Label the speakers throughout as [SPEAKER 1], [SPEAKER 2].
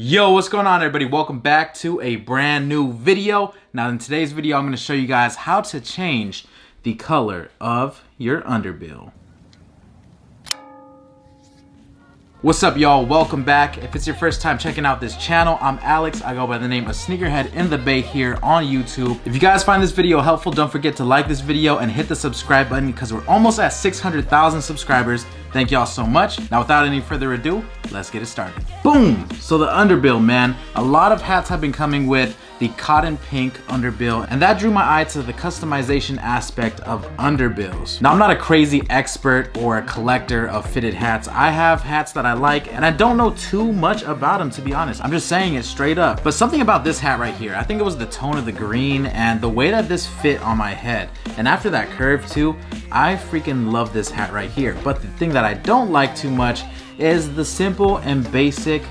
[SPEAKER 1] Yo, what's going on everybody? Welcome back to a brand new video. Now in today's video, I'm going to show you guys how to change the color of your underbill. What's up y'all? Welcome back. If it's your first time checking out this channel, I'm Alex. I go by the name of SneakerHeadInTheBay here on YouTube. If you guys find this video helpful, don't forget to like this video and hit the subscribe button because we're almost at 600,000 subscribers. Thank y'all so much. Now without any further ado, let's get it started. Boom! So the underbill, man. A lot of hats have been coming with the cotton pink underbill, and that drew my eye to the customization aspect of underbills. Now I'm not a crazy expert or a collector of fitted hats. I have hats that I like and I don't know too much about them, to be honest. I'm just saying it straight up. But something about this hat right here, I think it was the tone of the green and the way that this fit on my head. And after that curve too, I freaking love this hat right here. But the thing that I don't like too much is the simple and basic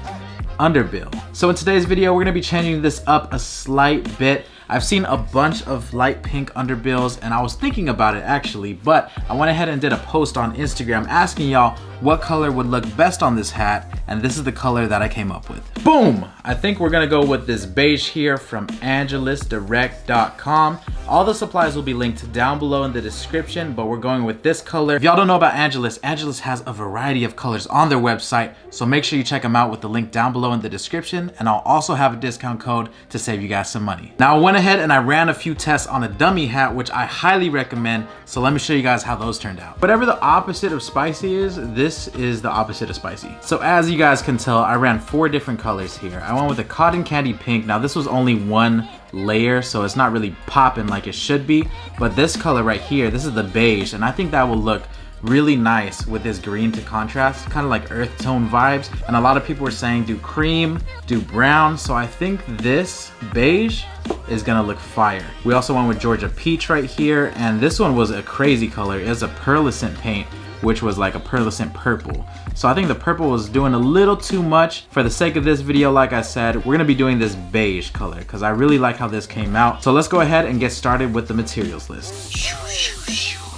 [SPEAKER 1] underbill. So in today's video, we're gonna be changing this up a slight bit. I've seen a bunch of light pink underbills and I was thinking about it actually, but I went ahead and did a post on Instagram asking y'all what color would look best on this hat, and this is the color that I came up with. Boom! I think we're gonna go with this beige here from AngelusDirect.com. All the supplies will be linked down below in the description, but we're going with this color. If y'all don't know about Angelus, Angelus has a variety of colors on their website, so make sure you check them out with the link down below in the description, and I'll also have a discount code to save you guys some money. Now I went ahead and I ran a few tests on a dummy hat, which I highly recommend, so let me show you guys how those turned out. Whatever the opposite of spicy is, this is the opposite of spicy. So as you guys can tell, I ran 4 different colors here. I went with a cotton candy pink. Now this was only one layer, so it's not really popping like it should be, but this color right here, this is the beige, and I think that will look really nice with this green to contrast, kind of like earth tone vibes. And a lot of people were saying do cream, do brown, so I think this beige is gonna look fire. We also went with Georgia peach right here, and this one was a crazy color. It was a pearlescent paint, which was like a pearlescent purple. So I think the purple was doing a little too much. For the sake of this video, like I said, we're gonna be doing this beige color because I really like how this came out. So let's go ahead and get started with the materials list.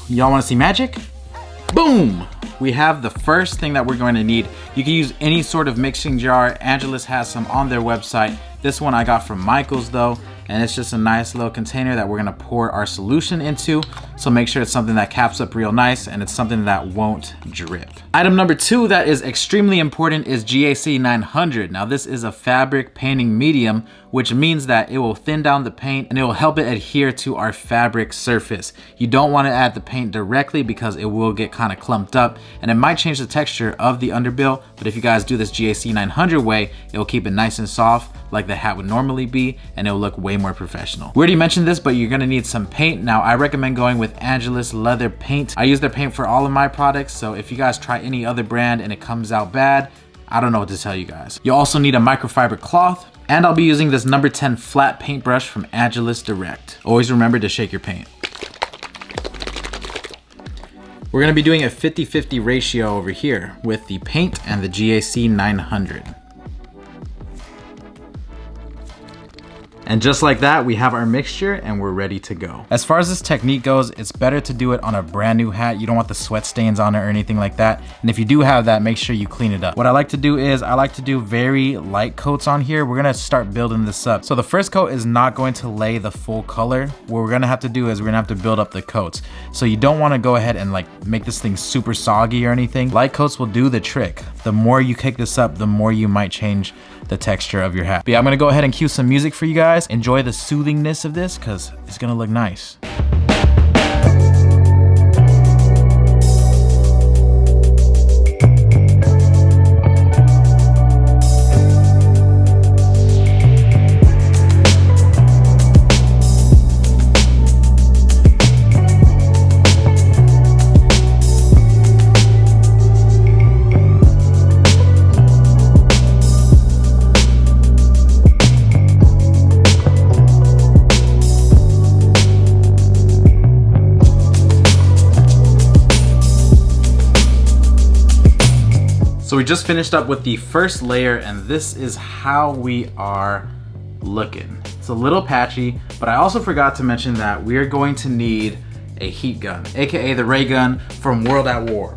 [SPEAKER 1] Y'all wanna see magic? Boom! We have the first thing that we're going to need. You can use any sort of mixing jar. Angelus has some on their website. This one I got from Michael's though, and it's just a nice little container that we're gonna pour our solution into. So make sure it's something that caps up real nice and it's something that won't drip. Item number 2 that is extremely important is GAC 900. Now this is a fabric painting medium, which means that it will thin down the paint and it will help it adhere to our fabric surface. You don't want to add the paint directly because it will get kind of clumped up and it might change the texture of the underbill, but if you guys do this GAC 900 way, it will keep it nice and soft like the hat would normally be, and it will look way more professional. We already mentioned this, but you're gonna need some paint. Now I recommend going with Angelus leather paint. I use their paint for all of my products, so if you guys try any other brand and it comes out bad, I don't know what to tell you guys. You also need a microfiber cloth, and I'll be using this number 10 flat paintbrush from Angelus Direct. Always remember to shake your paint. We're gonna be doing a 50-50 ratio over here with the paint and the GAC 900. And just like that, we have our mixture and we're ready to go. As far as this technique goes, it's better to do it on a brand new hat. You don't want the sweat stains on it or anything like that. And if you do have that, make sure you clean it up. What I like to do is I like to do very light coats on here. We're gonna start building this up. So the first coat is not going to lay the full color. What we're gonna have to do is we're gonna have to build up the coats. So you don't wanna go ahead and like make this thing super soggy or anything. Light coats will do the trick. The more you kick this up, the more you might change the texture of your hat. But yeah, I'm gonna go ahead and cue some music for you guys. Enjoy the soothingness of this because it's gonna look nice. So we just finished up with the first layer and this is how we are looking. It's a little patchy, but I also forgot to mention that we are going to need a heat gun, aka the ray gun from World at War.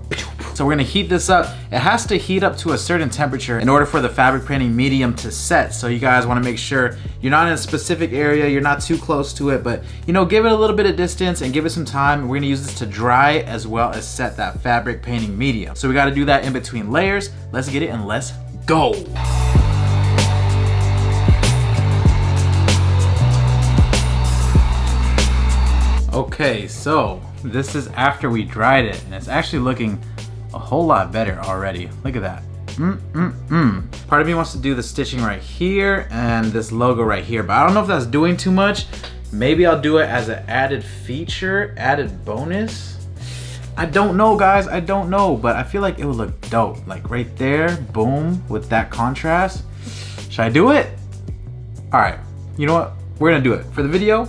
[SPEAKER 1] So we're gonna heat this up. It has to heat up to a certain temperature in order for the fabric painting medium to set. So you guys wanna make sure you're not in a specific area, you're not too close to it, but you know, give it a little bit of distance and give it some time. We're gonna use this to dry as well as set that fabric painting medium. So we gotta do that in between layers. Let's get it and let's go. Okay, so this is after we dried it, and it's actually looking a whole lot better already. Look at that. Part of me wants to do the stitching right here and this logo right here, but I don't know if that's doing too much. Maybe I'll do it as an added feature, added bonus. I don't know, guys, I don't know, but I feel like it would look dope. Like right there, boom, with that contrast. Should I do it? All right, you know what? We're gonna do it. For the video,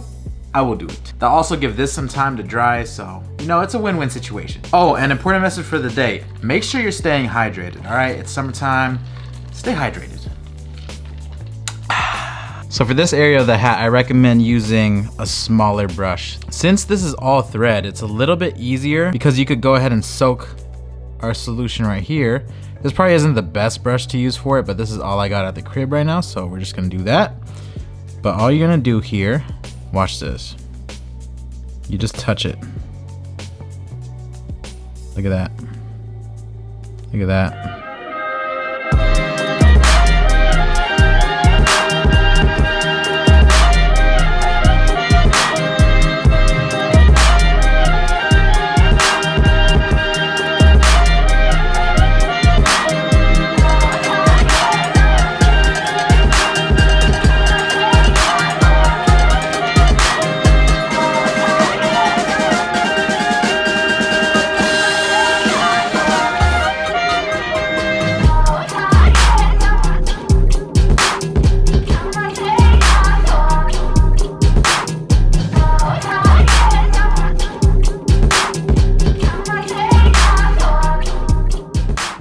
[SPEAKER 1] I will do it. They'll also give this some time to dry, so you know, it's a win-win situation. Oh, an important message for the day. Make sure you're staying hydrated, all right? It's summertime, stay hydrated. So for this area of the hat, I recommend using a smaller brush. Since this is all thread, it's a little bit easier because you could go ahead and soak our solution right here. This probably isn't the best brush to use for it, but this is all I got at the crib right now, so we're just gonna do that. But all you're gonna do here, watch this. You just touch it. Look at that. Look at that.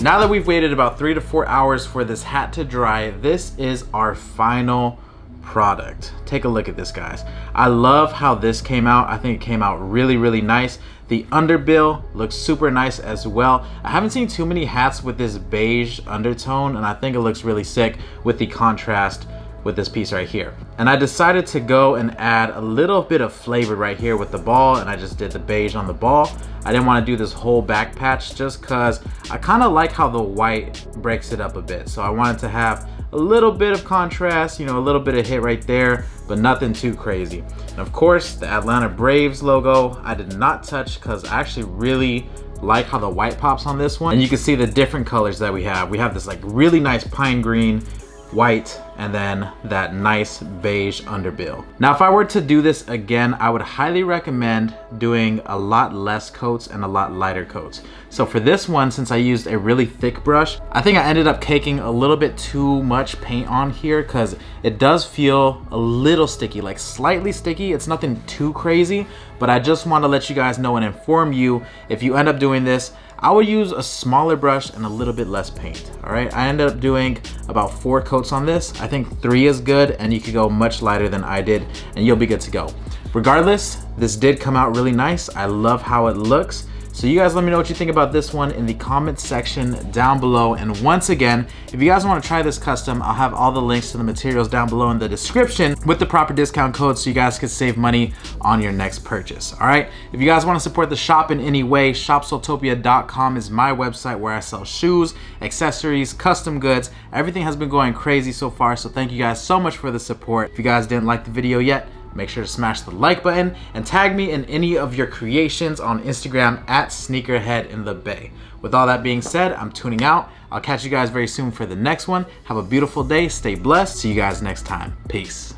[SPEAKER 1] Now that we've waited about 3 to 4 hours for this hat to dry, this is our final product. Take a look at this, guys. I love how this came out. I think it came out really, really nice. The underbill looks super nice as well. I haven't seen too many hats with this beige undertone, and I think it looks really sick with the contrast with this piece right here. And I decided to go and add a little bit of flavor right here with the ball, and I just did the beige on the ball. I didn't want to do this whole back patch just because I kind of like how the white breaks it up a bit. So I wanted to have a little bit of contrast, you know, a little bit of hit right there, but nothing too crazy. And of course, the Atlanta Braves logo, I did not touch because I actually really like how the white pops on this one. And you can see the different colors that we have. We have this like really nice pine green, white, and then that nice beige underbill. Now, if I were to do this again, I would highly recommend doing a lot less coats and a lot lighter coats. So for this one, since I used a really thick brush, I think I ended up caking a little bit too much paint on here because it does feel a little sticky, like slightly sticky. It's nothing too crazy, but I just want to let you guys know and inform you, if you end up doing this, I would use a smaller brush and a little bit less paint, all right? I ended up doing about 4 coats on this. I think 3 is good, and you could go much lighter than I did, and you'll be good to go. Regardless, this did come out really nice. I love how it looks. So you guys let me know what you think about this one in the comments section down below. And once again, if you guys want to try this custom, I'll have all the links to the materials down below in the description with the proper discount code so you guys can save money on your next purchase. All right. If you guys want to support the shop in any way, shopsoultopia.com is my website where I sell shoes, accessories, custom goods. Everything has been going crazy so far. So thank you guys so much for the support. If you guys didn't like the video yet, make sure to smash the like button and tag me in any of your creations on Instagram at SneakerHeadInTheBay. With all that being said, I'm tuning out. I'll catch you guys very soon for the next one. Have a beautiful day. Stay blessed. See you guys next time. Peace.